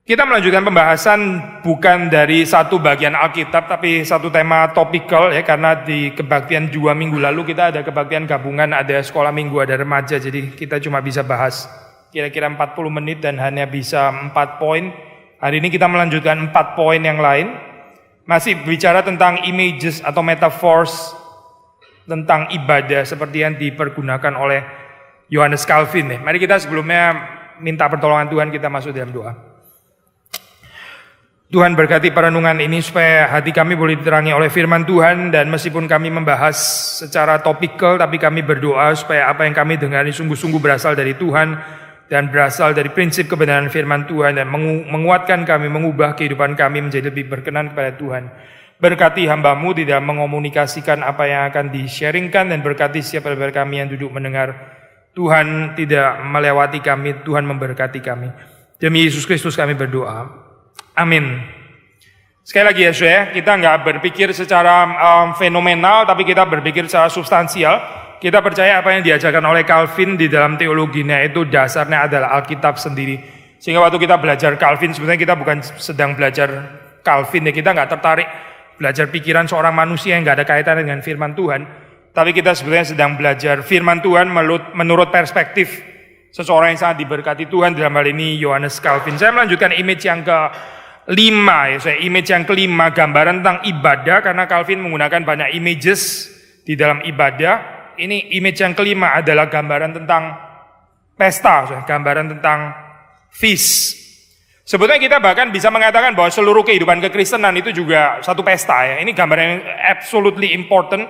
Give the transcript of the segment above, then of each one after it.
Kita melanjutkan pembahasan bukan dari satu bagian Alkitab, tapi satu tema topikal ya, karena di kebaktian 2 minggu lalu kita ada kebaktian gabungan, ada sekolah minggu, ada remaja, jadi kita cuma bisa bahas kira-kira 40 menit dan hanya bisa 4 poin. Hari ini kita melanjutkan 4 poin yang lain, masih bicara tentang images atau metaphors, tentang ibadah seperti yang dipergunakan oleh Johannes Calvin. Mari kita sebelumnya minta pertolongan Tuhan, kita masuk dalam doa. Tuhan berkati perenungan ini supaya hati kami boleh diterangi oleh firman Tuhan, dan meskipun kami membahas secara topikal, tapi kami berdoa supaya apa yang kami dengar ini sungguh-sungguh berasal dari Tuhan dan berasal dari prinsip kebenaran firman Tuhan, dan menguatkan kami, mengubah kehidupan kami menjadi lebih berkenan kepada Tuhan. Berkati hamba-Mu di dalam mengomunikasikan apa yang akan di-sharingkan, dan berkati siapa dari kami yang duduk mendengar. Tuhan tidak melewati kami, Tuhan memberkati kami. Demi Yesus Kristus kami berdoa. Amin. Sekali lagi ya saudara, kita nggak berpikir secara fenomenal, tapi kita berpikir secara substansial. Kita percaya apa yang diajarkan oleh Calvin di dalam teologinya itu dasarnya adalah Alkitab sendiri. Sehingga waktu kita belajar Calvin, sebenarnya kita bukan sedang belajar Calvin ya, kita nggak tertarik belajar pikiran seorang manusia yang nggak ada kaitannya dengan firman Tuhan. Tapi kita sebenarnya sedang belajar firman Tuhan menurut perspektif seseorang yang sangat diberkati Tuhan, dalam hal ini Johannes Calvin. Saya melanjutkan image yang kelima ya, image yang kelima, gambaran tentang ibadah, karena Calvin menggunakan banyak images di dalam ibadah. Ini image yang kelima adalah gambaran tentang pesta, gambaran tentang feast. Sebetulnya kita bahkan bisa mengatakan bahwa seluruh kehidupan kekristenan itu juga satu pesta ya. Ini gambaran yang absolutely important.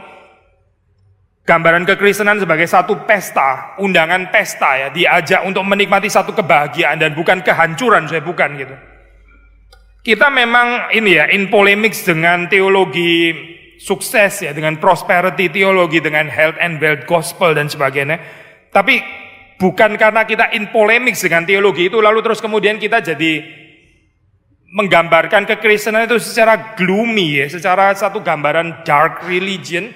Gambaran kekristenan sebagai satu pesta, undangan pesta ya, diajak untuk menikmati satu kebahagiaan dan bukan kehancuran, bukan gitu. Kita memang ini ya, in polemics dengan teologi sukses ya, dengan prosperity teologi, dengan health and wealth gospel dan sebagainya. Tapi bukan karena kita in polemics dengan teologi itu lalu terus kemudian kita jadi menggambarkan kekristenan itu secara gloomy ya, secara satu gambaran dark religion,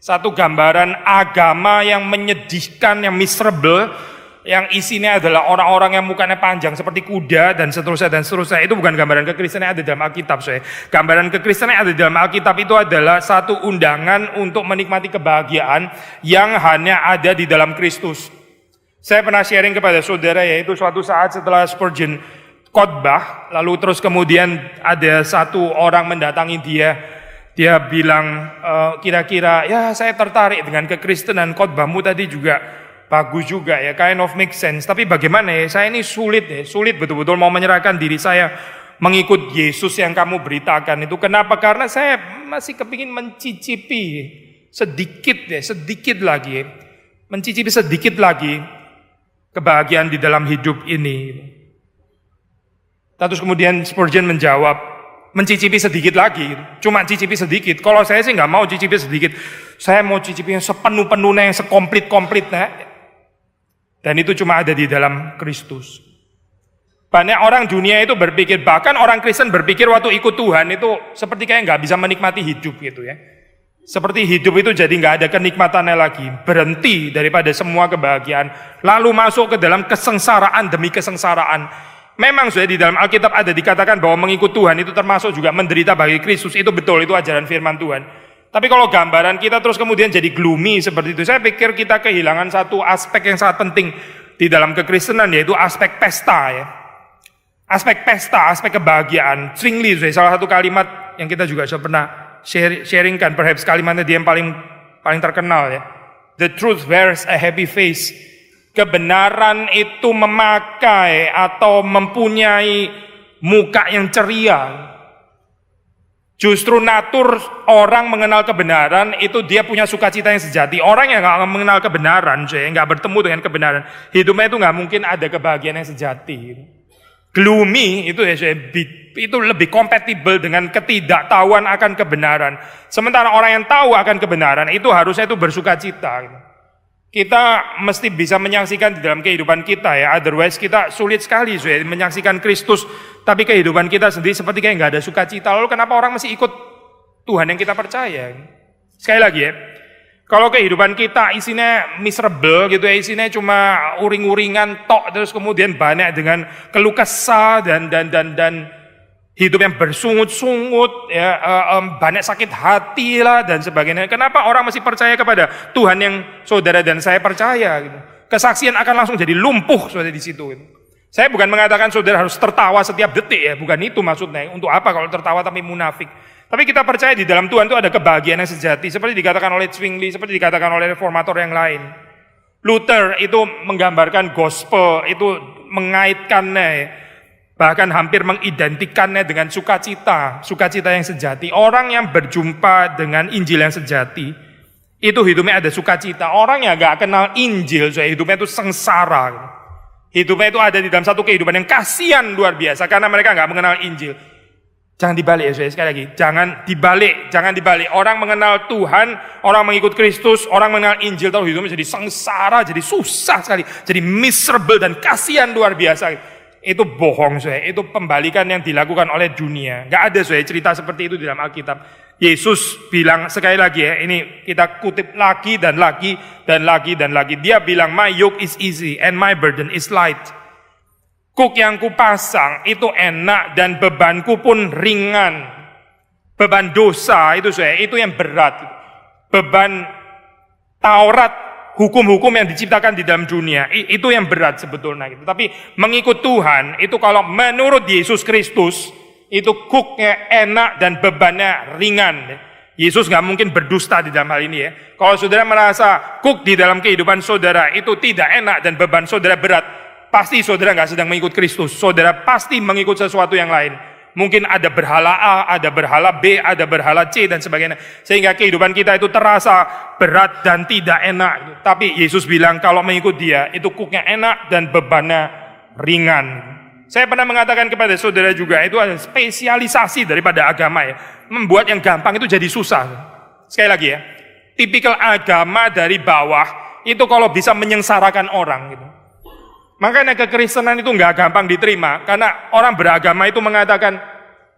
satu gambaran agama yang menyedihkan, yang miserable, yang isinya adalah orang-orang yang mukanya panjang seperti kuda dan seterusnya dan seterusnya. Itu bukan gambaran kekristenan yang ada dalam Alkitab. Gambaran kekristenan yang ada dalam Alkitab itu adalah satu undangan untuk menikmati kebahagiaan yang hanya ada di dalam Kristus. Saya pernah sharing kepada saudara, yaitu suatu saat setelah Spurgeon khotbah, lalu terus kemudian ada satu orang mendatangi dia. Dia bilang, kira-kira ya saya tertarik dengan kekristenan, khotbahmu tadi juga bagus juga ya, kind of make sense. Tapi bagaimana ya, saya ini sulit betul-betul mau menyerahkan diri saya mengikut Yesus yang kamu beritakan itu. Kenapa? Karena saya masih kepingin mencicipi sedikit lagi, mencicipi sedikit lagi kebahagiaan di dalam hidup ini. Terus kemudian Spurgeon menjawab, mencicipi sedikit lagi, cuma cicipi sedikit. Kalau saya sih nggak mau cicipi sedikit, saya mau cicipi yang sepenuh-penuhnya, yang sekomplit-komplitnya. Dan itu cuma ada di dalam Kristus. Banyak orang dunia itu berpikir, bahkan orang Kristen berpikir waktu ikut Tuhan itu seperti kayak nggak bisa menikmati hidup gitu ya. Seperti hidup itu jadi nggak ada kenikmatannya lagi, berhenti daripada semua kebahagiaan, lalu masuk ke dalam kesengsaraan demi kesengsaraan. Memang sudah di dalam Alkitab ada dikatakan bahwa mengikut Tuhan itu termasuk juga menderita bagi Kristus. Itu betul, itu ajaran firman Tuhan. Tapi kalau gambaran kita terus kemudian jadi gloomy seperti itu, saya pikir kita kehilangan satu aspek yang sangat penting di dalam kekristenan, yaitu aspek pesta ya. Aspek pesta, aspek kebahagiaan. Zwingli, salah satu kalimat yang kita juga sudah pernah sharingkan, perhaps kalimatnya dia yang paling terkenal ya. The truth wears a happy face. Kebenaran itu memakai atau mempunyai muka yang ceria. Justru natur orang mengenal kebenaran itu dia punya sukacita yang sejati. Orang yang nggak mengenal kebenaran, nggak bertemu dengan kebenaran, hidupnya itu nggak mungkin ada kebahagiaan yang sejati. Gloomy itu ya, itu lebih kompatibel dengan ketidaktahuan akan kebenaran. Sementara orang yang tahu akan kebenaran itu harusnya itu bersukacita. Kita mesti bisa menyaksikan di dalam kehidupan kita ya, otherwise kita sulit sekali menyaksikan Kristus, tapi kehidupan kita sendiri seperti kayak nggak ada sukacita. Lalu kenapa orang masih ikut Tuhan yang kita percaya? Sekali lagi ya, Kalau kehidupan kita isinya miserable gitu ya, isinya cuma uring-uringan tok, terus kemudian banyak dengan keluh kesah dan hidup yang bersungut-sungut, ya, banyak sakit hati lah dan sebagainya. Kenapa orang masih percaya kepada Tuhan yang saudara dan saya percaya? Gitu. Kesaksian akan langsung jadi lumpuh saudara di situ. Gitu. Saya bukan mengatakan saudara harus tertawa setiap detik ya, bukan itu maksudnya. Untuk apa kalau tertawa tapi munafik? Tapi kita percaya di dalam Tuhan itu ada kebahagiaan yang sejati, seperti dikatakan oleh Zwingli, seperti dikatakan oleh reformator yang lain. Luther itu menggambarkan gospel, itu mengaitkannya, bahkan hampir mengidentikannya dengan sukacita yang sejati. Orang yang berjumpa dengan Injil yang sejati, itu hidupnya ada sukacita. Orang yang gak kenal Injil, hidupnya itu sengsara. Hidupnya itu ada di dalam satu kehidupan yang kasihan luar biasa, karena mereka gak mengenal Injil. Jangan dibalik ya saudara, sekali lagi, jangan dibalik. Orang mengenal Tuhan, orang mengikut Kristus, orang mengenal Injil, tahu hidupnya jadi sengsara, jadi susah sekali, jadi miserable dan kasihan luar biasa. Itu bohong saudara, itu pembalikan yang dilakukan oleh dunia. Gak ada saudara cerita seperti itu di dalam Alkitab. Yesus bilang sekali lagi ya, ini kita kutip lagi dan lagi dan lagi dan lagi. Dia bilang, my yoke is easy and my burden is light. Kuk yang kupasang itu enak dan bebanku pun ringan. Beban dosa itu itu yang berat. Beban Taurat, hukum-hukum yang diciptakan di dalam dunia, itu yang berat sebetulnya. Tapi mengikut Tuhan, itu kalau menurut Yesus Kristus, itu kuknya enak dan bebannya ringan. Yesus gak mungkin berdusta di dalam hal ini ya. Kalau saudara merasa kuk di dalam kehidupan saudara itu tidak enak dan beban saudara berat, pasti saudara gak sedang mengikut Kristus. Saudara pasti mengikut sesuatu yang lain. Mungkin ada berhala A, ada berhala B, ada berhala C dan sebagainya. Sehingga kehidupan kita itu terasa berat dan tidak enak. Tapi Yesus bilang kalau mengikut dia, itu kuknya enak dan bebannya ringan. Saya pernah mengatakan kepada saudara juga, itu ada spesialisasi daripada agama ya. Membuat yang gampang itu jadi susah. Sekali lagi ya, tipikal agama dari bawah, itu kalau bisa menyengsarakan orang gitu. Makanya kekristenan itu nggak gampang diterima, karena orang beragama itu mengatakan,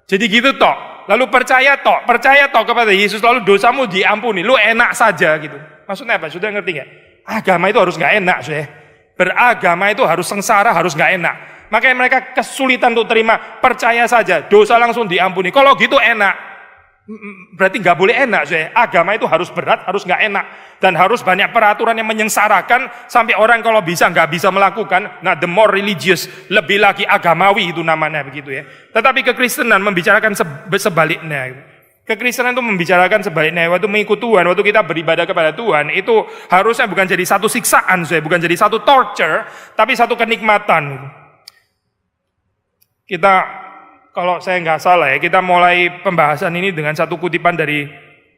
jadi gitu toh, lalu percaya toh kepada Yesus, lalu dosamu diampuni, lu enak saja gitu. Maksudnya apa? Sudah ngerti nggak? Agama itu harus nggak enak, sudah. Beragama itu harus sengsara, harus nggak enak. Makanya mereka kesulitan untuk terima, percaya saja, dosa langsung diampuni. Kalau gitu enak, berarti nggak boleh enak. Agama itu harus berat, harus nggak enak, dan harus banyak peraturan yang menyengsarakan sampai orang kalau bisa nggak bisa melakukan. Nah, the more religious, lebih lagi agamawi itu namanya begitu ya. Tetapi kekristenan membicarakan sebaliknya. Kekristenan itu membicarakan sebaliknya. Waktu mengikut Tuhan, waktu kita beribadah kepada Tuhan, itu harusnya bukan jadi satu siksaan, bukan jadi satu torture, tapi satu kenikmatan. Kita, kalau saya nggak salah ya, kita mulai pembahasan ini dengan satu kutipan dari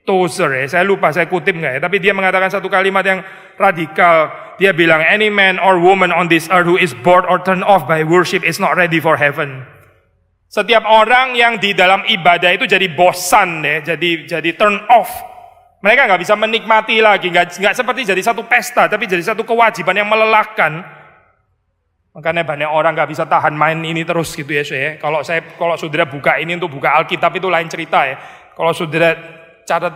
Tozer ya. Saya lupa saya kutip nggak ya, tapi dia mengatakan satu kalimat yang radikal. Dia bilang, any man or woman on this earth who is bored or turned off by worship is not ready for heaven. Setiap orang yang di dalam ibadah itu jadi bosan ya, jadi turn off. Mereka nggak bisa menikmati lagi, nggak seperti jadi satu pesta, tapi jadi satu kewajiban yang melelahkan. Makanya banyak orang nggak bisa tahan main ini terus gitu ya. Kalau saudara buka ini untuk buka Alkitab itu lain cerita ya. Kalau saudara catat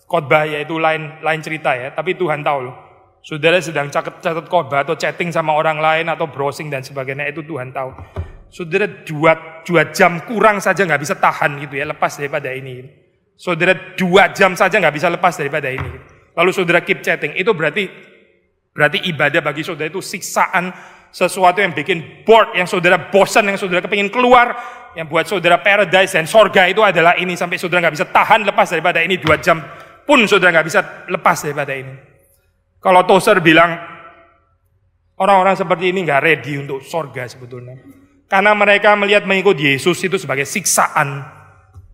khotbah ya itu lain cerita ya. Tapi Tuhan tahu loh. Saudara sedang catat khotbah atau chatting sama orang lain atau browsing dan sebagainya, itu Tuhan tahu. Saudara 2 jam kurang saja nggak bisa tahan gitu ya, lepas daripada ini. Saudara 2 jam saja nggak bisa lepas daripada ini. Lalu saudara keep chatting, itu berarti ibadah bagi saudara itu siksaan. Sesuatu yang bikin bored, yang saudara bosan, yang saudara kepingin keluar, yang buat saudara paradise dan sorga itu adalah ini. Sampai saudara gak bisa tahan lepas daripada ini, 2 jam pun saudara gak bisa lepas daripada ini. Kalau Tozer bilang, orang-orang seperti ini gak ready untuk sorga sebetulnya. Karena mereka melihat mengikut Yesus itu sebagai siksaan.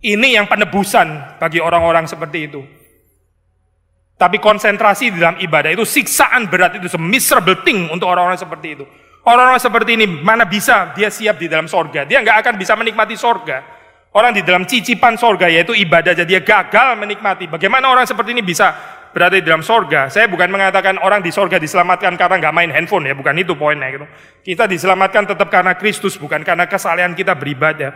Ini yang penebusan bagi orang-orang seperti itu. Tapi konsentrasi di dalam ibadah itu siksaan berat, itu miserable thing untuk orang-orang seperti itu. Orang-orang seperti ini mana bisa dia siap di dalam sorga? Dia nggak akan bisa menikmati sorga. Orang di dalam cicipan sorga yaitu ibadah, jadi dia gagal menikmati. Bagaimana orang seperti ini bisa berada di dalam sorga? Saya bukan mengatakan orang di sorga diselamatkan karena nggak main handphone ya, bukan itu poinnya gitu. Kita diselamatkan tetap karena Kristus, bukan karena kesalehan kita beribadah.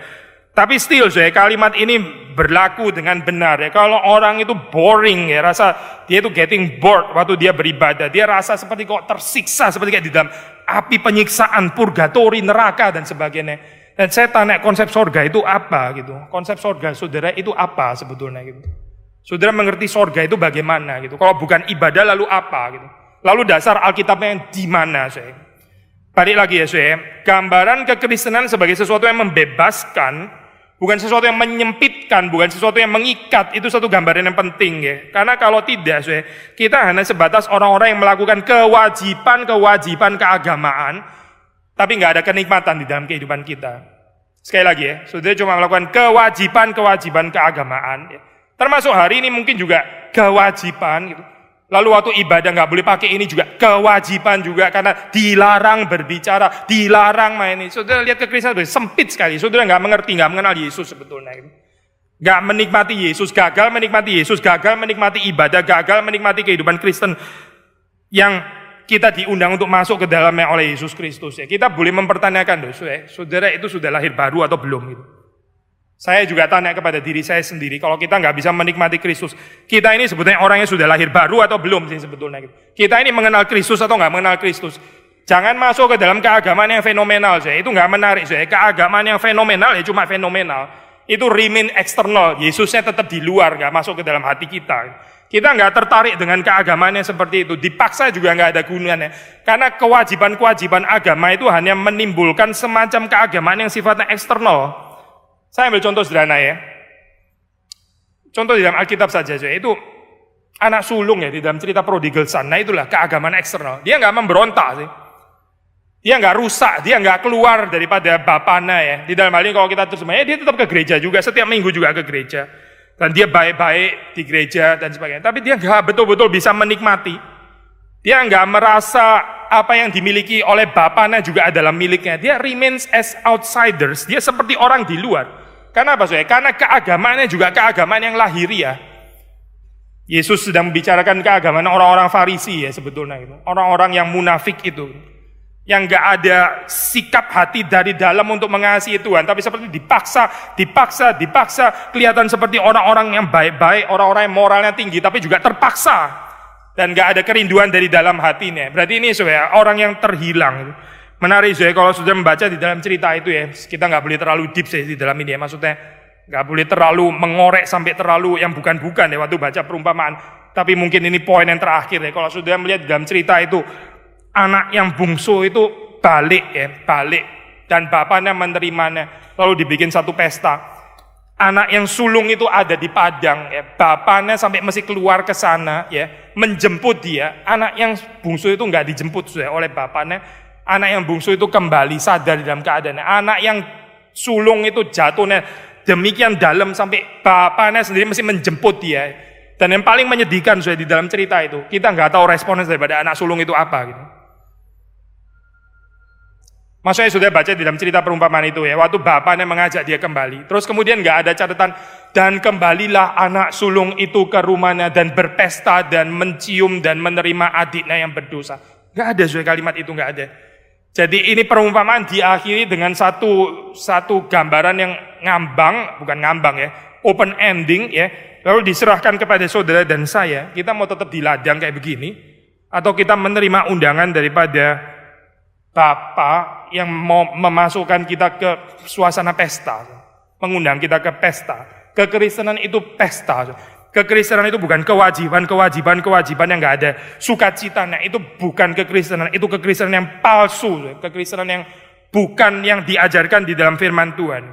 Tapi still, kalimat ini berlaku dengan benar ya. Kalau orang itu boring ya, rasa dia itu getting bored waktu dia beribadah. Dia rasa seperti kok tersiksa, seperti kayak di dalam api penyiksaan, purgatori, neraka dan sebagainya. Dan saya tanya konsep sorga itu apa gitu. Konsep sorga saudara itu apa sebetulnya gitu. Saudara mengerti sorga itu bagaimana gitu. Kalau bukan ibadah lalu apa gitu. Lalu dasar Alkitabnya di mana saya? Balik lagi ya saya. Gambaran kekristenan sebagai sesuatu yang membebaskan, bukan sesuatu yang menyempitkan, bukan sesuatu yang mengikat. Itu satu gambaran yang penting ya. Karena kalau tidak saya, kita hanya sebatas orang-orang yang melakukan kewajiban keagamaan, tapi nggak ada kenikmatan di dalam kehidupan kita. Sekali lagi ya, saudara cuma melakukan kewajiban keagamaan ya. Termasuk hari ini mungkin juga kewajiban gitu. Lalu waktu ibadah nggak boleh pakai ini juga kewajiban juga karena dilarang berbicara, dilarang main ini. Saudara lihat kekristenan sempit sekali. Saudara nggak mengerti, nggak mengenal Yesus sebetulnya. Nggak menikmati Yesus, gagal menikmati Yesus, gagal menikmati ibadah, gagal menikmati kehidupan Kristen yang kita diundang untuk masuk ke dalamnya oleh Yesus Kristus. Ya. Kita boleh mempertanyakan, saudara itu sudah lahir baru atau belum? Gitu. Saya juga tanya kepada diri saya sendiri, kalau kita nggak bisa menikmati Kristus, kita ini sebetulnya orangnya sudah lahir baru atau belum sih sebetulnya? Kita ini mengenal Kristus atau nggak mengenal Kristus? Jangan masuk ke dalam keagamaan yang fenomenal, itu nggak menarik. Keagamaan yang fenomenal ya cuma fenomenal. Itu remain eksternal, Yesusnya tetap di luar, nggak masuk ke dalam hati kita. Kita nggak tertarik dengan keagamaan yang seperti itu, dipaksa juga nggak ada gunanya. Karena kewajiban agama itu hanya menimbulkan semacam keagamaan yang sifatnya eksternal. Saya ambil contoh sederhana ya. Contoh di dalam Alkitab saja, itu anak sulung ya di dalam cerita prodigal son. Nah itulah keagamaan eksternal. Dia nggak memberontak sih. Dia nggak rusak, dia nggak keluar daripada bapaknya ya. Di dalam hal ini kalau kita terjemahnya, dia tetap ke gereja juga, setiap minggu juga ke gereja. Dan dia baik-baik di gereja dan sebagainya. Tapi dia nggak betul-betul bisa menikmati. Dia nggak merasa apa yang dimiliki oleh bapaknya juga adalah miliknya. Dia remains as outsiders. Dia seperti orang di luar. Karena apa saudara? Karena keagamaannya juga keagamaan yang lahiriah. Yesus sedang membicarakan keagamaan orang-orang Farisi ya sebetulnya itu. Orang-orang yang munafik itu. Yang nggak ada sikap hati dari dalam untuk mengasihi Tuhan. Tapi seperti dipaksa. Kelihatan seperti orang-orang yang baik-baik, orang-orang yang moralnya tinggi. Tapi juga terpaksa. Dan nggak ada kerinduan dari dalam hatinya. Berarti ini saudara, orang yang terhilang. Menarik ya kalau sudah membaca di dalam cerita itu ya, kita nggak boleh terlalu deep sih di dalam ini ya, maksudnya nggak boleh terlalu mengorek sampai terlalu yang bukan-bukan ya waktu baca perumpamaan. Tapi mungkin ini poin yang terakhir ya, kalau sudah melihat di dalam cerita itu anak yang bungsu itu balik dan bapaknya menerimanya, lalu dibikin satu pesta. Anak yang sulung itu ada di padang ya, bapaknya sampai mesti keluar ke sana ya, menjemput dia. Anak yang bungsu itu nggak dijemput sudah oleh bapaknya. Anak yang bungsu itu kembali sadar dalam keadaannya. Anak yang sulung itu jatuhnya demikian dalam sampai bapaknya sendiri mesti menjemput dia. Dan yang paling menyedihkan sudah di dalam cerita itu, kita nggak tahu responnya daripada anak sulung itu apa gitu. Maksudnya sudah baca di dalam cerita perumpamaan itu ya, waktu bapaknya mengajak dia kembali. Terus kemudian nggak ada catatan, dan kembalilah anak sulung itu ke rumahnya dan berpesta dan mencium dan menerima adiknya yang berdosa. Nggak ada sudah kalimat itu, nggak ada. Jadi ini perumpamaan diakhiri dengan satu gambaran yang bukan ngambang ya, open ending ya. Lalu diserahkan kepada saudara dan saya, kita mau tetap di ladang kayak begini, atau kita menerima undangan daripada Bapa yang mau memasukkan kita ke suasana pesta, mengundang kita ke pesta. Kekristenan itu pesta. Kekristenan itu bukan kewajiban yang nggak ada sukacitanya. Itu bukan kekristenan, itu kekristenan yang palsu, kekristenan yang bukan yang diajarkan di dalam firman Tuhan.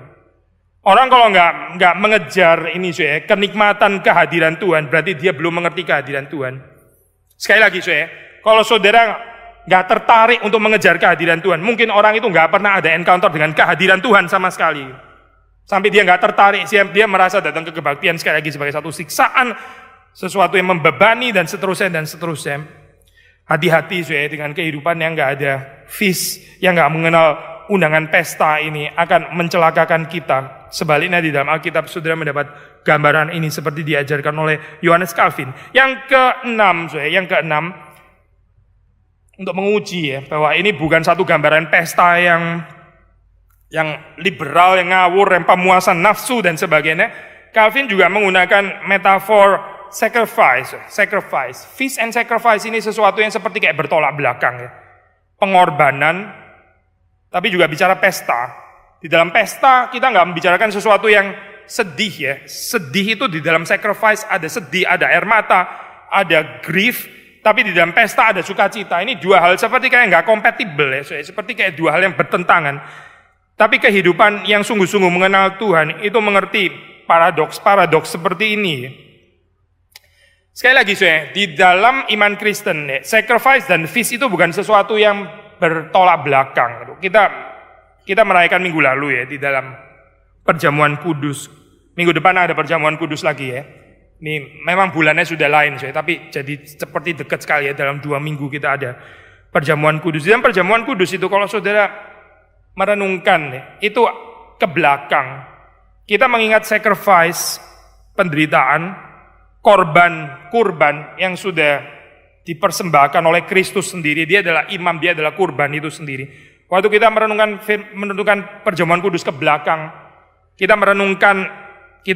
Orang kalau nggak mengejar ini kenikmatan kehadiran Tuhan, berarti dia belum mengerti kehadiran Tuhan. Sekali lagi kalau saudara nggak tertarik untuk mengejar kehadiran Tuhan, mungkin orang itu nggak pernah ada encounter dengan kehadiran Tuhan sama sekali. Sampai dia nggak tertarik, dia merasa datang ke kebaktian sekali lagi sebagai satu siksaan, sesuatu yang membebani dan seterusnya. Hati-hati dengan kehidupan yang nggak ada feast, yang nggak mengenal undangan pesta ini akan mencelakakan kita. Sebaliknya di dalam Alkitab saudara mendapat gambaran ini seperti diajarkan oleh Yohanes Calvin. Yang keenam, untuk menguji ya bahwa ini bukan satu gambaran pesta yang liberal, yang ngawur, yang pemuasan nafsu dan sebagainya. Calvin juga menggunakan metafor sacrifice. Feast and sacrifice ini sesuatu yang seperti kayak bertolak belakang ya. Pengorbanan, tapi juga bicara pesta. Di dalam pesta kita nggak membicarakan sesuatu yang sedih ya. Sedih itu di dalam sacrifice ada sedih, ada air mata, ada grief. Tapi di dalam pesta ada sukacita. Ini dua hal seperti kayak nggak kompatibel ya. Seperti kayak dua hal yang bertentangan. Tapi kehidupan yang sungguh-sungguh mengenal Tuhan itu mengerti paradoks seperti ini. Sekali lagi di dalam iman Kristen ya, sacrifice dan feast itu bukan sesuatu yang bertolak belakang. Kita merayakan minggu lalu ya di dalam perjamuan kudus. Minggu depan ada perjamuan kudus lagi ya. Ini memang bulannya sudah lain tapi jadi seperti dekat sekali ya, dalam 2 minggu kita ada perjamuan kudus. Di dalam perjamuan kudus itu kalau saudara merenungkan ya, itu ke belakang. Kita mengingat sacrifice, penderitaan, kurban yang sudah dipersembahkan oleh Kristus sendiri. Dia adalah imam, dia adalah kurban itu sendiri. Waktu kita merenungkan perjamuan kudus ke belakang, kita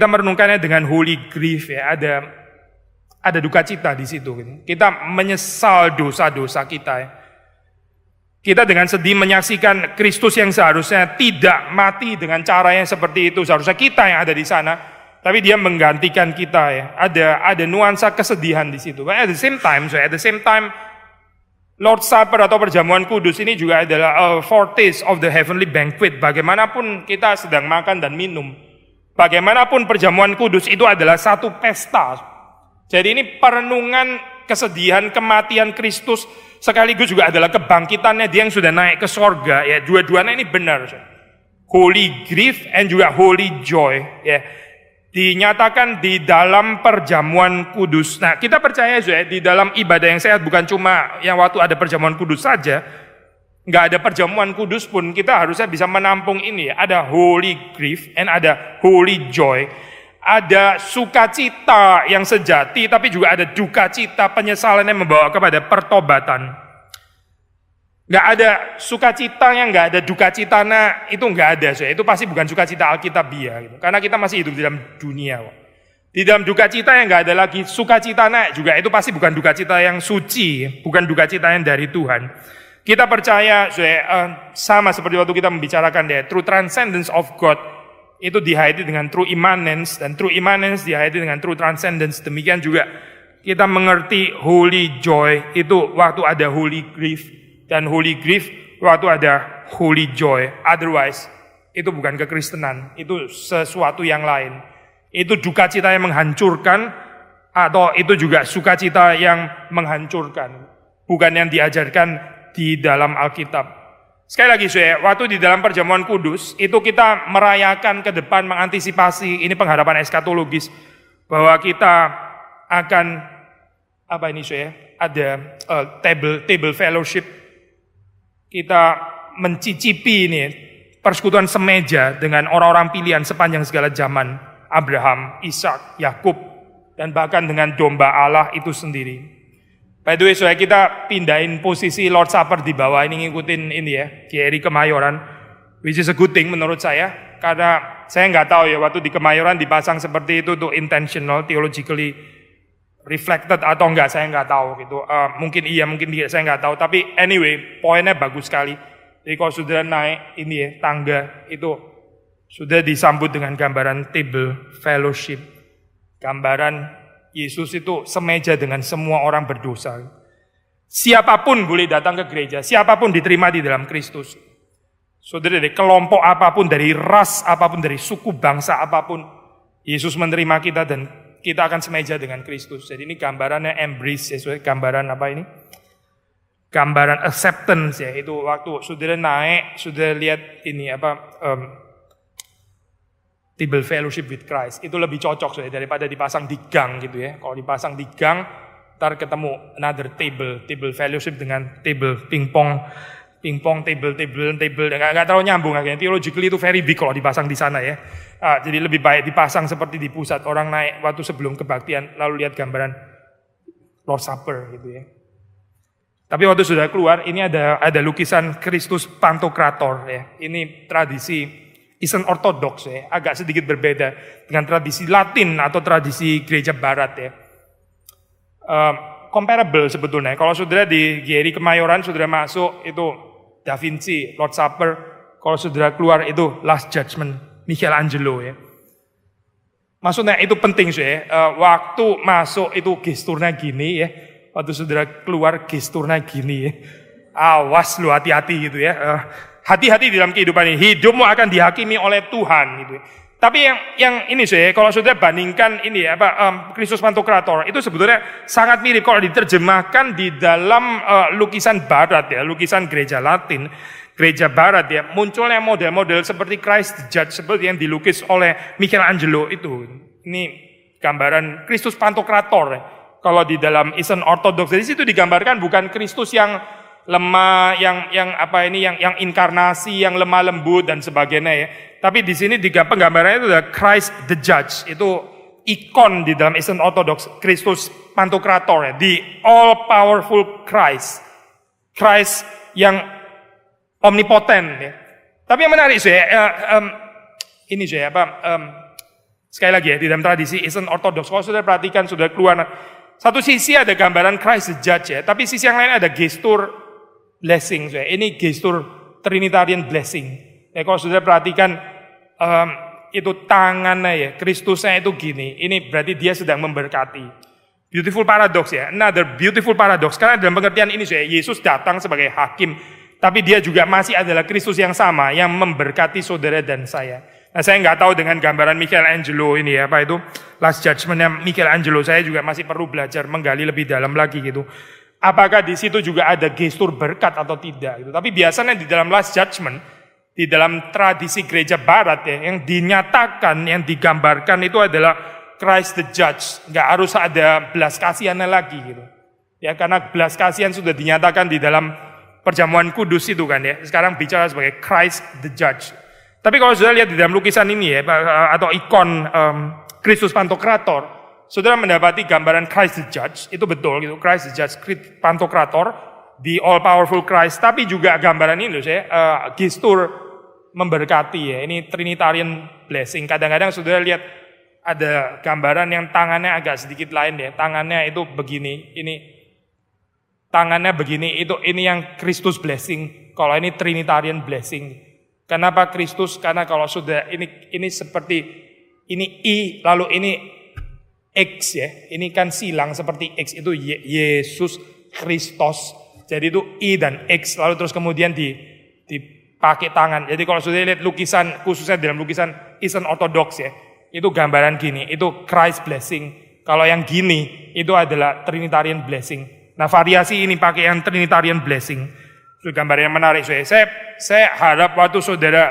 merenungkannya dengan holy grief ya. Ada duka cita di situ. Kita menyesal dosa-dosa kita ya. Kita dengan sedih menyaksikan Kristus yang seharusnya tidak mati dengan cara yang seperti itu. Seharusnya kita yang ada di sana, tapi dia menggantikan kita ya. Ada nuansa kesedihan di situ. But at the same time, Lord Supper atau perjamuan kudus ini juga adalah a foretaste of the heavenly banquet. Bagaimanapun kita sedang makan dan minum, bagaimanapun perjamuan kudus itu adalah satu pesta. Jadi ini perenungan kesedihan kematian Kristus, sekaligus juga adalah kebangkitannya dia yang sudah naik ke sorga ya. Dua-duanya ini benar. Holy grief and juga holy joy ya. Dinyatakan di dalam perjamuan kudus. Nah, kita percaya di dalam ibadah yang sehat bukan cuma yang waktu ada perjamuan kudus saja. Nggak ada perjamuan kudus pun kita harusnya bisa menampung ini ya. Ada holy grief and ada holy joy. Ada sukacita yang sejati, tapi juga ada duka cita, penyesalan yang membawa kepada pertobatan. Nggak ada sukacita yang nggak ada duka citanya, itu nggak ada. Itu pasti bukan sukacita Alkitabiah. Gitu. Karena kita masih hidup di dalam dunia. Di dalam duka cita yang nggak ada lagi sukacitanya juga, itu pasti bukan duka cita yang suci, bukan duka cita yang dari Tuhan. Kita percaya, sama seperti waktu kita membicarakan true transcendence of God, itu dihayati dengan true immanence, dan true immanence dihayati dengan true transcendence. Demikian juga kita mengerti holy joy itu waktu ada holy grief, dan holy grief waktu ada holy joy. Otherwise itu bukan kekristenan, itu sesuatu yang lain. Itu duka cita yang menghancurkan, atau itu juga sukacita yang menghancurkan, bukan yang diajarkan di dalam Alkitab. Sekali lagi waktu di dalam perjamuan kudus, itu kita merayakan ke depan, mengantisipasi, ini pengharapan eskatologis, bahwa kita akan, ada table fellowship, kita mencicipi ini, persekutuan semeja dengan orang-orang pilihan sepanjang segala zaman, Abraham, Ishak, Yakub, dan bahkan dengan domba Allah itu sendiri. By the way, kita pindahin posisi Lord Supper di bawah ini, ngikutin ini ya, GRI Kemayoran, which is a good thing menurut saya, karena saya nggak tahu ya waktu di Kemayoran dipasang seperti itu tuh intentional, theologically reflected atau enggak, saya nggak tahu gitu. Mungkin iya, mungkin tidak, saya nggak tahu. Tapi anyway, poinnya bagus sekali. Jadi kalau sudah naik ini ya tangga itu sudah disambut dengan gambaran table fellowship, gambaran Yesus itu semeja dengan semua orang berdosa. Siapapun boleh datang ke gereja, siapapun diterima di dalam Kristus. Saudara, dari kelompok apapun, dari ras apapun, dari suku bangsa apapun, Yesus menerima kita dan kita akan semeja dengan Kristus. Jadi ini gambarannya embrace, gambaran apa ini? Gambaran acceptance ya. Itu waktu saudara naik, sudah lihat ini table fellowship with Christ, itu lebih cocok daripada dipasang di gang gitu ya. Kalau dipasang di gang, ntar ketemu another table fellowship dengan table pingpong, table, nggak terlalu nyambung akhirnya. Theologically itu very big kalau dipasang di sana ya. Jadi lebih baik dipasang seperti di pusat, orang naik waktu sebelum kebaktian, lalu lihat gambaran Lord Supper gitu ya. Tapi waktu sudah keluar, ini ada lukisan Kristus Pantokrator ya. Ini tradisi Eastern Orthodox ya, agak sedikit berbeda dengan tradisi Latin atau tradisi gereja Barat ya. Comparable sebetulnya. Kalau saudara di GRI Kemayoran, saudara masuk itu Da Vinci, Lord Supper. Kalau saudara keluar itu Last Judgment, Michelangelo ya. Maksudnya itu penting ya. Waktu masuk itu gesturnya gini ya. Waktu saudara keluar gesturnya gini ya. Awas lu, hati-hati gitu ya. Hati-hati dalam kehidupan ini. Hidupmu akan dihakimi oleh Tuhan gitu ya. Tapi yang ini sih, kalau saudara bandingkan ini Kristus Pantokrator itu sebetulnya sangat mirip kalau diterjemahkan di dalam lukisan Barat ya, lukisan gereja Latin, gereja Barat ya, munculnya model-model seperti Christ the Judge seperti yang dilukis oleh Michelangelo itu. Ini gambaran Kristus Pantokrator ya. Kalau di dalam Eastern Orthodox, dari situ digambarkan bukan Kristus yang lemah, yang inkarnasi, yang lemah lembut dan sebagainya ya. Tapi di sini penggambarannya itu adalah Christ the Judge. Itu ikon di dalam Eastern Orthodox, Kristus Pantokrator ya, the all powerful Christ. Christ yang omnipoten ya. Tapi yang menarik sih ini sih sekali lagi ya, di dalam tradisi Eastern Orthodox, kalau sudah perhatikan, sudah keluar, satu sisi ada gambaran Christ the Judge ya, tapi sisi yang lain ada gestur blessing ya. Ini gestur Trinitarian blessing. Ya, kalau sudah perhatikan itu tangannya ya, Kristusnya itu gini. Ini berarti dia sedang memberkati. Beautiful paradox ya. Another beautiful paradox. Karena dalam pengertian ini ya, Yesus datang sebagai hakim, tapi dia juga masih adalah Kristus yang sama yang memberkati saudara dan saya. Nah, saya nggak tahu dengan gambaran Michelangelo ini ya, apa itu Last Judgment-nya Michelangelo. Saya juga masih perlu belajar menggali lebih dalam lagi gitu. Apakah di situ juga ada gestur berkat atau tidak gitu. Tapi biasanya di dalam Last Judgment, di dalam tradisi gereja Barat ya, yang dinyatakan, yang digambarkan itu adalah Christ the Judge. Nggak harus ada belas kasihannya lagi gitu. Ya, karena belas kasihan sudah dinyatakan di dalam perjamuan kudus itu kan ya. Sekarang bicara sebagai Christ the Judge. Tapi kalau sudah lihat di dalam lukisan ini ya, atau ikon Kristus Pantokrator, saudara mendapati gambaran Christ the Judge, itu betul gitu, Christ the Judge, Pantokrator, the all powerful Christ, tapi juga gambaran ini loh saya, gestur memberkati ya, ini Trinitarian blessing. Kadang-kadang saudara lihat ada gambaran yang tangannya agak sedikit lain ya, tangannya itu begini, ini tangannya begini, ini yang Kristus blessing, kalau ini Trinitarian blessing. Kenapa Kristus? Karena kalau sudah ini seperti ini I lalu ini X ya. Ini kan silang seperti X itu Yesus Kristus. Jadi itu I dan X lalu terus kemudian dipakai tangan. Jadi kalau sudah lihat lukisan khususnya dalam lukisan Eastern Orthodox ya, itu gambaran gini, itu Christ blessing. Kalau yang gini itu adalah Trinitarian blessing. Nah, variasi ini pakai yang Trinitarian blessing. Itu gambar yang menarik saya harap waktu saudara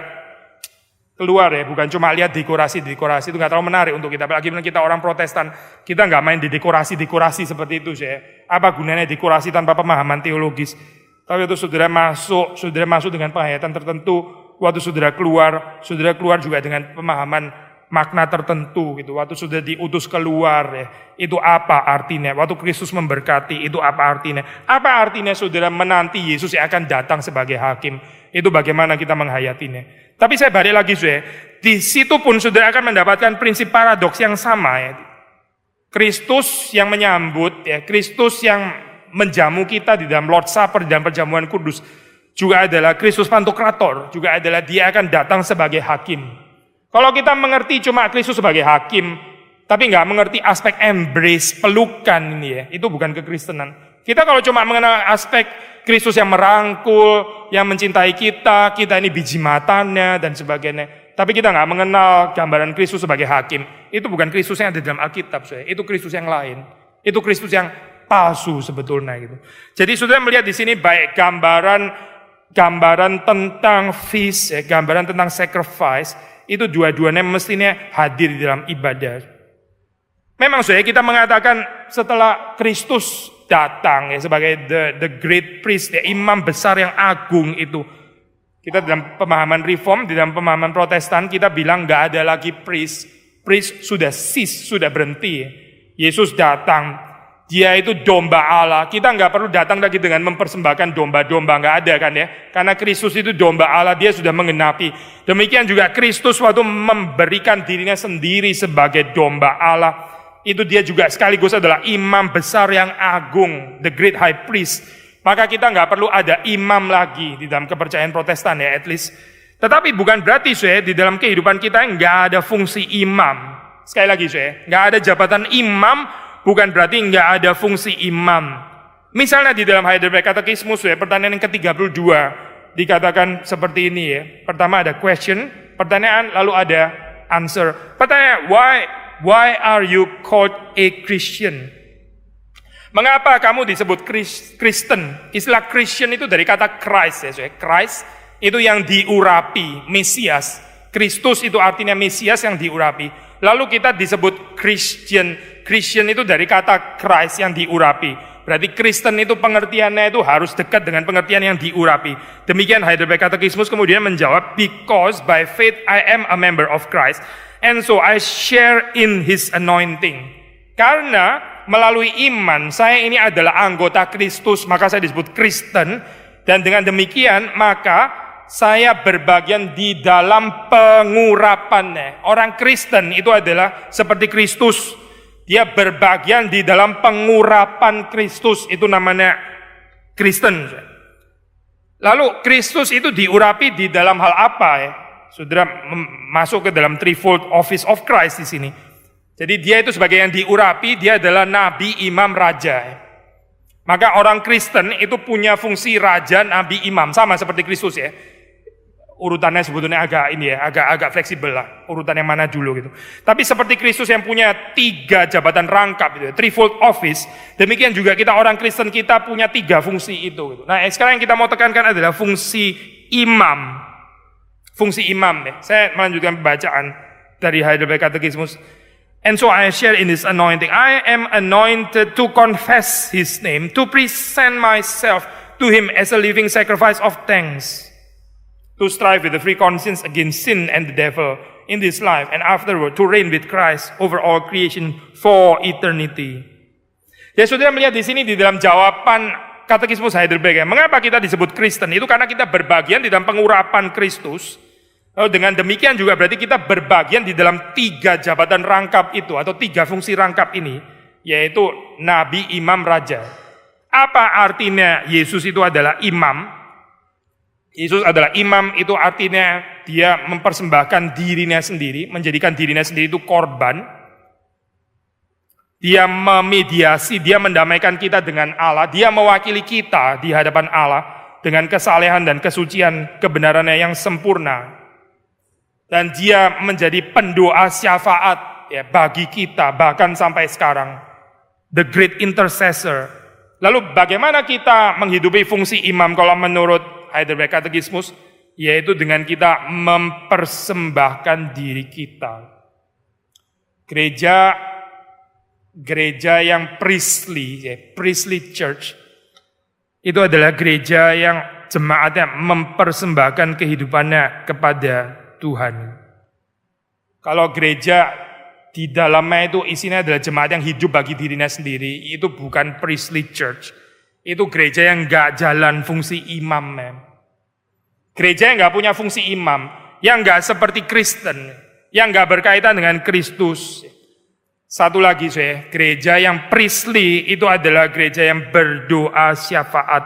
keluar ya, bukan cuma lihat dekorasi itu nggak terlalu menarik untuk kita. Apalagi kita orang Protestan, kita nggak main di dekorasi seperti itu saya. Apa gunanya dekorasi tanpa pemahaman teologis? Tapi waktu saudara masuk dengan penghayatan tertentu. Waktu saudara keluar juga dengan pemahaman makna tertentu gitu. Waktu sudah diutus keluar ya, itu apa artinya? Waktu Kristus memberkati, itu apa artinya? Apa artinya saudara menanti Yesus yang akan datang sebagai hakim? Itu bagaimana kita menghayatinya. Tapi saya balik lagi saudara, di situ pun saudara akan mendapatkan prinsip paradoks yang sama ya. Kristus yang menyambut ya, Kristus yang menjamu kita di dalam Lord Supper dan perjamuan kudus juga adalah Kristus Pantokrator, juga adalah dia akan datang sebagai hakim. Kalau kita mengerti cuma Kristus sebagai hakim, tapi nggak mengerti aspek embrace, pelukan ini ya, itu bukan kekristenan. Kita kalau cuma mengenal aspek Kristus yang merangkul, yang mencintai kita ini biji matanya dan sebagainya. Tapi kita nggak mengenal gambaran Kristus sebagai hakim. Itu bukan Kristus yang ada dalam Alkitab, itu Kristus yang lain. Itu Kristus yang palsu sebetulnya gitu. Jadi saudara melihat di sini baik gambaran tentang feast, ya, gambaran tentang sacrifice. Itu dua-duanya mestinya hadir di dalam ibadah. Memang saudara kita mengatakan setelah Kristus datang ya sebagai the great priest, ya, imam besar yang agung itu. Kita dalam pemahaman Reform, di dalam pemahaman Protestan kita bilang nggak ada lagi priest sudah cease, sudah berhenti. Yesus datang Dia itu domba Allah. Kita nggak perlu datang lagi dengan mempersembahkan domba-domba, nggak ada kan ya. Karena Kristus itu domba Allah, dia sudah mengenapi. Demikian juga Kristus waktu memberikan dirinya sendiri sebagai domba Allah, itu dia juga sekaligus adalah imam besar yang agung, the great high priest. Maka kita nggak perlu ada imam lagi di dalam kepercayaan Protestan ya, at least. Tetapi bukan berarti saya di dalam kehidupan kita nggak ada fungsi imam. Sekali lagi saya, nggak ada jabatan imam. Bukan berarti nggak ada fungsi imam. Misalnya di dalam Heidelberg Katekismus ya, pertanyaan yang ke-32 dikatakan seperti ini ya. Pertama ada question, pertanyaan, lalu ada answer. Pertanyaan, why are you called a Christian? Mengapa kamu disebut Kristen? Istilah Christian itu dari kata Christ ya. Christ itu yang diurapi, Mesias. Kristus itu artinya Mesias yang diurapi. Lalu kita disebut Christian. Christian itu dari kata Christ yang diurapi. Berarti Kristen itu pengertiannya itu harus dekat dengan pengertian yang diurapi. Demikian Heidelberg Katekismus kemudian menjawab, because by faith I am a member of Christ, and so I share in His anointing. Karena melalui iman saya ini adalah anggota Kristus, maka saya disebut Kristen. Dan dengan demikian maka saya berbagian di dalam pengurapannya. Orang Kristen itu adalah seperti Kristus. Dia berbagian di dalam pengurapan Kristus, itu namanya Kristen. Lalu Kristus itu diurapi di dalam hal apa ya? Saudara masuk ke dalam threefold office of Christ di sini. Jadi dia itu sebagai yang diurapi, dia adalah nabi, imam, raja. Maka orang Kristen itu punya fungsi raja, nabi, imam, sama seperti Kristus ya. Urutannya sebetulnya agak fleksibel lah, urutan yang mana dulu gitu. Tapi seperti Kristus yang punya 3 jabatan rangkap gitu, threefold office, demikian juga kita orang Kristen kita punya 3 fungsi itu gitu. Nah, sekarang yang kita mau tekankan adalah fungsi imam. Fungsi imam ya. Saya melanjutkan pembacaan dari Heidelberg Katekismus. And so I share in His anointing. I am anointed to confess His name, to present myself to Him as a living sacrifice of thanks. To strive with a free conscience against sin and the devil in this life, and afterward to reign with Christ over all creation for eternity. Ya, saudara melihat di sini di dalam jawaban Katekismus Heidelberg, mengapa kita disebut Kristen? Itu karena kita berbagian di dalam pengurapan Kristus. Dengan demikian juga berarti kita berbagian di dalam 3 jabatan rangkap itu, atau 3 fungsi rangkap ini, yaitu nabi, imam, raja. Apa artinya Yesus itu adalah imam? Yesus adalah imam, itu artinya dia mempersembahkan dirinya sendiri, menjadikan dirinya sendiri itu korban. Dia memediasi, dia mendamaikan kita dengan Allah, dia mewakili kita di hadapan Allah dengan kesalehan dan kesucian kebenarannya yang sempurna. Dan dia menjadi pendoa syafaat ya, bagi kita, bahkan sampai sekarang. The great intercessor. Lalu bagaimana kita menghidupi fungsi imam kalau menurut Heidelberg Katekismus? Yaitu dengan kita mempersembahkan diri kita. Gereja yang priestly, ya, priestly church, itu adalah gereja yang jemaatnya mempersembahkan kehidupannya kepada Tuhan. Kalau gereja di dalamnya itu isinya adalah jemaat yang hidup bagi dirinya sendiri, itu bukan priestly church. Itu gereja yang gak jalan fungsi imamnya. Gereja yang gak punya fungsi imam, yang gak seperti Kristen, yang gak berkaitan dengan Kristus. Satu lagi saya, gereja yang priestly itu adalah gereja yang berdoa syafaat.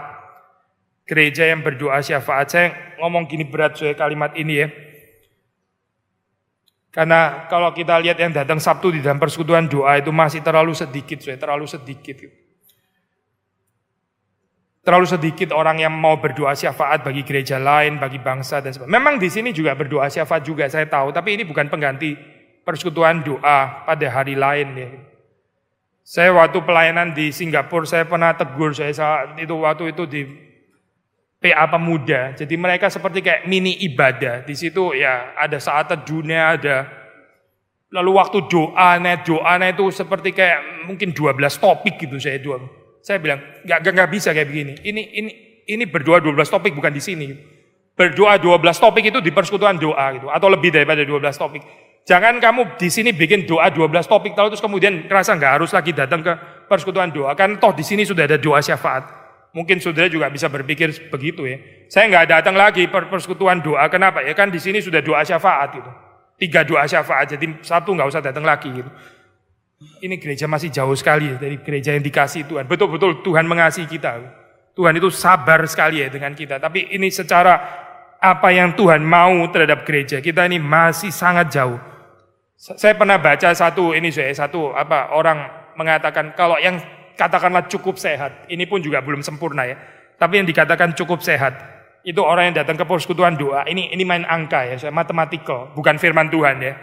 Gereja yang berdoa syafaat. Saya ngomong gini berat saya kalimat ini ya. Karena kalau kita lihat yang datang Sabtu di dalam persekutuan doa itu masih terlalu sedikit saya, terlalu sedikit. Terlalu sedikit orang yang mau berdoa syafaat bagi gereja lain, bagi bangsa dan sebagainya. Memang di sini juga berdoa syafaat juga saya tahu, tapi ini bukan pengganti persekutuan doa pada hari lain ya. Saya waktu pelayanan di Singapura saya pernah tegur saya saat itu waktu itu di PA Pemuda. Jadi mereka seperti kayak mini ibadah. Di situ ya ada saat teduhnya, ada lalu waktu doanya itu seperti kayak mungkin 12 topik gitu saya doa. Saya bilang, enggak bisa kayak begini. Ini berdoa 12 topik bukan di sini. Berdoa 12 topik itu di persekutuan doa gitu, atau lebih daripada 12 topik. Jangan kamu di sini bikin doa 12 topik terus kemudian kerasa enggak harus lagi datang ke persekutuan doa, kan toh di sini sudah ada doa syafaat. Mungkin saudara juga bisa berpikir begitu ya. Saya nggak datang lagi persekutuan doa, kenapa? Ya kan di sini sudah doa syafaat gitu. 3 doa syafaat, jadi satu nggak usah datang lagi gitu. Ini gereja masih jauh sekali dari gereja yang dikasih Tuhan. Betul-betul Tuhan mengasihi kita. Tuhan itu sabar sekali ya dengan kita. Tapi ini secara apa yang Tuhan mau terhadap gereja, kita ini masih sangat jauh. Saya pernah baca satu orang mengatakan kalau yang katakanlah cukup sehat, ini pun juga belum sempurna ya. Tapi yang dikatakan cukup sehat, itu orang yang datang ke persekutuan doa. Ini main angka ya, matematikal, bukan firman Tuhan ya.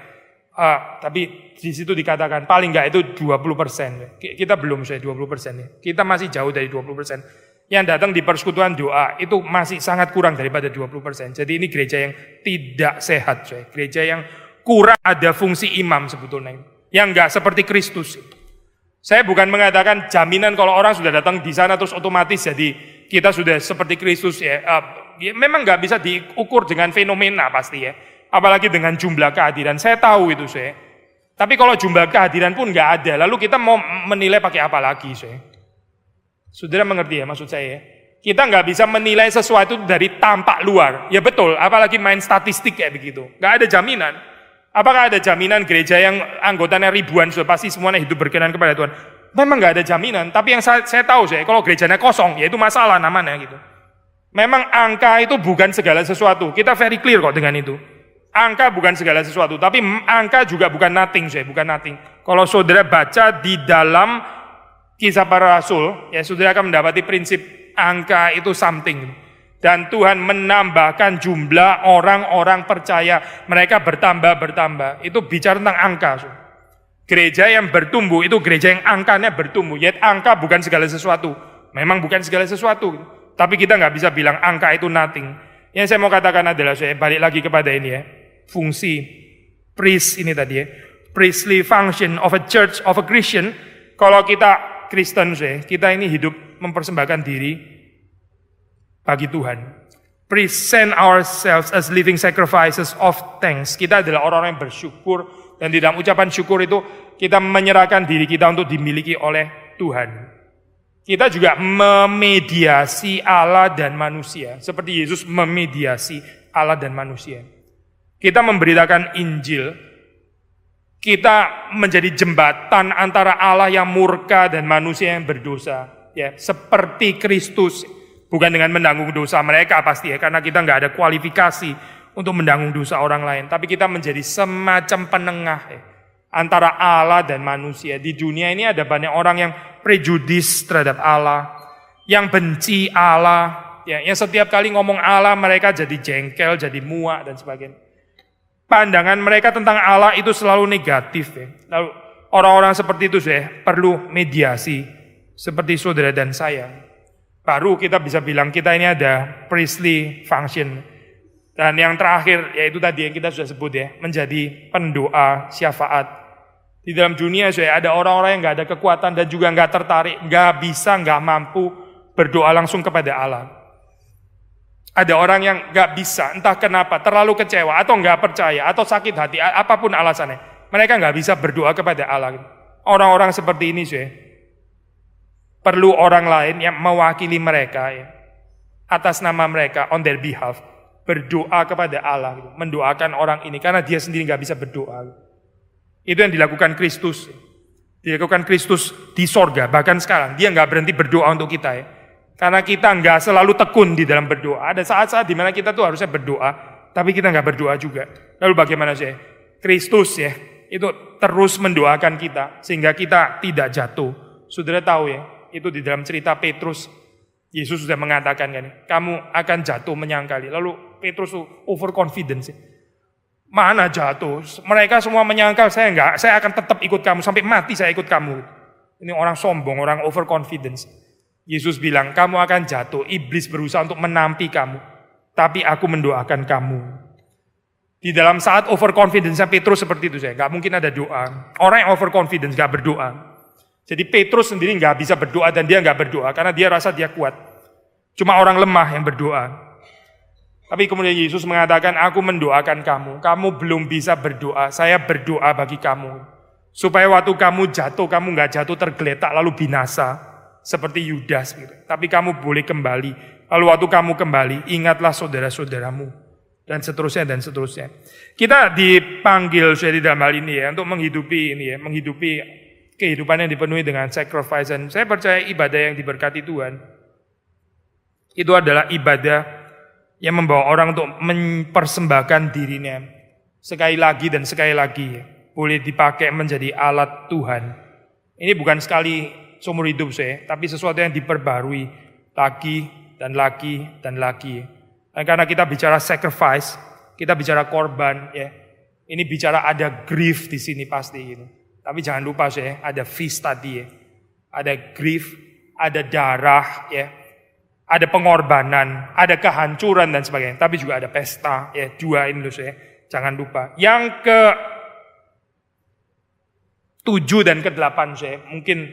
Tapi di situ dikatakan paling enggak itu 20%. Kita belum 20% ya. Kita masih jauh dari 20%. Yang datang di persekutuan doa itu masih sangat kurang daripada 20%. Jadi ini gereja yang tidak sehat, gereja yang kurang ada fungsi imam sebetulnya. Yang enggak seperti Kristus. Saya bukan mengatakan jaminan kalau orang sudah datang di sana terus otomatis jadi kita sudah seperti Kristus ya. Memang nggak bisa diukur dengan fenomena pasti ya. Apalagi dengan jumlah kehadiran. Saya tahu itu saya. Tapi kalau jumlah kehadiran pun nggak ada, lalu kita mau menilai pakai apa lagi saya? Saudara mengerti ya maksud saya? Kita nggak bisa menilai sesuatu dari tampak luar. Ya betul, apalagi main statistik kayak begitu. Nggak ada jaminan. Apakah ada jaminan gereja yang anggotanya ribuan sudah pasti semuanya hidup berkenan kepada Tuhan? Memang nggak ada jaminan. Tapi yang saya tahu kalau gerejanya kosong, ya itu masalah namanya gitu. Memang angka itu bukan segala sesuatu. Kita very clear kok dengan itu. Angka bukan segala sesuatu, tapi angka juga bukan nothing, bukan nothing. Kalau saudara baca di dalam Kisah Para Rasul, ya saudara akan mendapati prinsip angka itu something. Dan Tuhan menambahkan jumlah orang-orang percaya, mereka bertambah. Itu bicara tentang angka. Gereja yang bertumbuh itu gereja yang angkanya bertumbuh. Yet angka bukan segala sesuatu. Memang bukan segala sesuatu. Tapi kita nggak bisa bilang angka itu nothing. Yang saya mau katakan adalah, saya balik lagi kepada ini ya. Fungsi priest ini tadi ya. Priestly function of a church, of a Christian. Kalau kita Kristen, kita ini hidup mempersembahkan diri bagi Tuhan. Present ourselves as living sacrifices of thanks. Kita adalah orang-orang yang bersyukur. Dan di dalam ucapan syukur itu, kita menyerahkan diri kita untuk dimiliki oleh Tuhan. Kita juga memediasi Allah dan manusia. Seperti Yesus memediasi Allah dan manusia. Kita memberitakan Injil. Kita menjadi jembatan antara Allah yang murka dan manusia yang berdosa. Ya, seperti Kristus. Bukan dengan menanggung dosa mereka pasti ya. Karena kita nggak ada kualifikasi untuk menanggung dosa orang lain. Tapi kita menjadi semacam penengah ya, antara Allah dan manusia. Di dunia ini ada banyak orang yang prejudis terhadap Allah. Yang benci Allah. Ya, yang setiap kali ngomong Allah mereka jadi jengkel, jadi muak dan sebagainya. Pandangan mereka tentang Allah itu selalu negatif ya. Lalu orang-orang seperti itu perlu mediasi seperti saudara dan saya. Baru kita bisa bilang kita ini ada priestly function. Dan yang terakhir yaitu tadi yang kita sudah sebut ya, menjadi pendoa syafaat. Di dalam dunia ada orang-orang yang gak ada kekuatan dan juga gak tertarik, gak bisa, gak mampu berdoa langsung kepada Allah. Ada orang yang gak bisa, entah kenapa, terlalu kecewa, atau gak percaya, atau sakit hati, apapun alasannya. Mereka gak bisa berdoa kepada Allah. Orang-orang seperti ini perlu orang lain yang mewakili mereka, ya, atas nama mereka, on their behalf, berdoa kepada Allah, mendoakan orang ini, karena dia sendiri gak bisa berdoa. Itu yang dilakukan Kristus. Dilakukan Kristus di sorga, bahkan sekarang, dia gak berhenti berdoa untuk kita ya. Karena kita nggak selalu tekun di dalam berdoa. Ada saat-saat di mana kita tuh harusnya berdoa, tapi kita nggak berdoa juga. Lalu bagaimana Kristus ya, itu terus mendoakan kita sehingga kita tidak jatuh. Saudara tahu ya, itu di dalam cerita Petrus, Yesus sudah mengatakan kan, kamu akan jatuh menyangkali. Lalu Petrus tuh overconfidence. Mana jatuh? Mereka semua menyangkal, saya akan tetap ikut kamu sampai mati, saya ikut kamu. Ini orang sombong, orang overconfidence. Yesus bilang, kamu akan jatuh, iblis berusaha untuk menampi kamu, tapi aku mendoakan kamu. Di dalam saat overconfidence Petrus seperti itu nggak mungkin ada doa. Orang yang overconfidence nggak berdoa. Jadi Petrus sendiri nggak bisa berdoa dan dia nggak berdoa karena dia rasa dia kuat. Cuma orang lemah yang berdoa. Tapi kemudian Yesus mengatakan, aku mendoakan kamu. Kamu belum bisa berdoa, saya berdoa bagi kamu. Supaya waktu kamu jatuh, kamu nggak jatuh tergeletak lalu binasa. Seperti Yudas gitu. Tapi kamu boleh kembali. Lalu waktu kamu kembali, ingatlah saudara-saudaramu. Dan seterusnya, dan seterusnya. Kita dipanggil di dalam hal ini ya, untuk menghidupi ini ya, menghidupi kehidupan yang dipenuhi dengan sacrifice. Dan saya percaya ibadah yang diberkati Tuhan, itu adalah ibadah yang membawa orang untuk mempersembahkan dirinya. Sekali lagi dan sekali lagi, boleh dipakai menjadi alat Tuhan. Ini bukan sekali seumur hidup saya, tapi sesuatu yang diperbarui lagi dan lagi dan lagi. Dan karena kita bicara sacrifice, kita bicara korban, ya. Ini bicara ada grief di sini pasti gitu. Tapi jangan lupa saya, ada feast tadi ya. Ada grief, ada darah, ya. Ada pengorbanan, ada kehancuran dan sebagainya. Tapi juga ada pesta, ya. Dua ini loh saya. Jangan lupa. Yang ke 7 dan ke 8 saya mungkin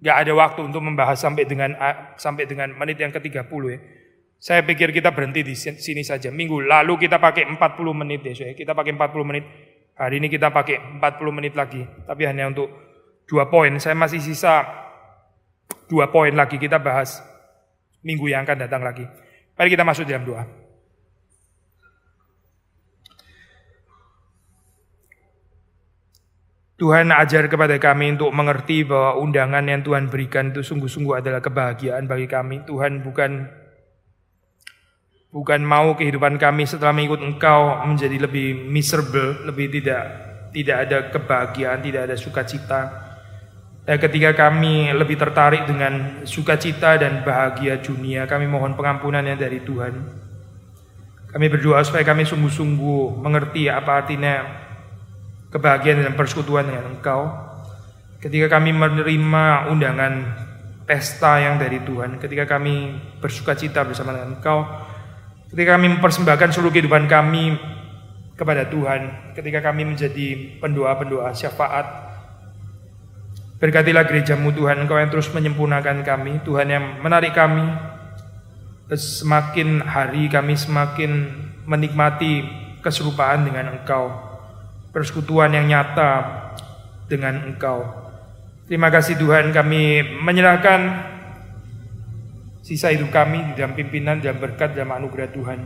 nggak ada waktu untuk membahas sampai dengan menit yang ke-30 ya. Saya pikir kita berhenti di sini saja. Minggu lalu kita pakai 40 menit ya. Kita pakai 40 menit. Hari ini kita pakai 40 menit lagi. Tapi hanya untuk 2 poin. Saya masih sisa 2 poin lagi kita bahas minggu yang akan datang lagi. Mari kita masuk dalam doa. Tuhan ajar kepada kami untuk mengerti bahwa undangan yang Tuhan berikan itu sungguh-sungguh adalah kebahagiaan bagi kami. Tuhan bukan mau kehidupan kami setelah mengikut Engkau menjadi lebih miserable, lebih tidak ada kebahagiaan, tidak ada sukacita. Dan ketika kami lebih tertarik dengan sukacita dan bahagia dunia, kami mohon pengampunannya dari Tuhan. Kami berdoa supaya kami sungguh-sungguh mengerti apa artinya kebahagiaan dan persekutuan dengan Engkau. Ketika kami menerima undangan pesta yang dari Tuhan, ketika kami bersukacita bersama dengan Engkau, ketika kami mempersembahkan seluruh kehidupan kami kepada Tuhan, ketika kami menjadi pendoa-pendoa syafaat, berkatilah gereja-Mu Tuhan, Engkau yang terus menyempurnakan kami, Tuhan yang menarik kami, semakin hari kami semakin menikmati keserupaan dengan Engkau, persekutuan yang nyata dengan Engkau. Terima kasih Tuhan, kami menyerahkan sisa hidup kami di dalam pimpinan, dalam berkat, dalam anugerah Tuhan.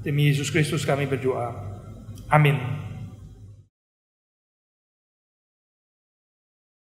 Demi Yesus Kristus kami berdoa. Amin.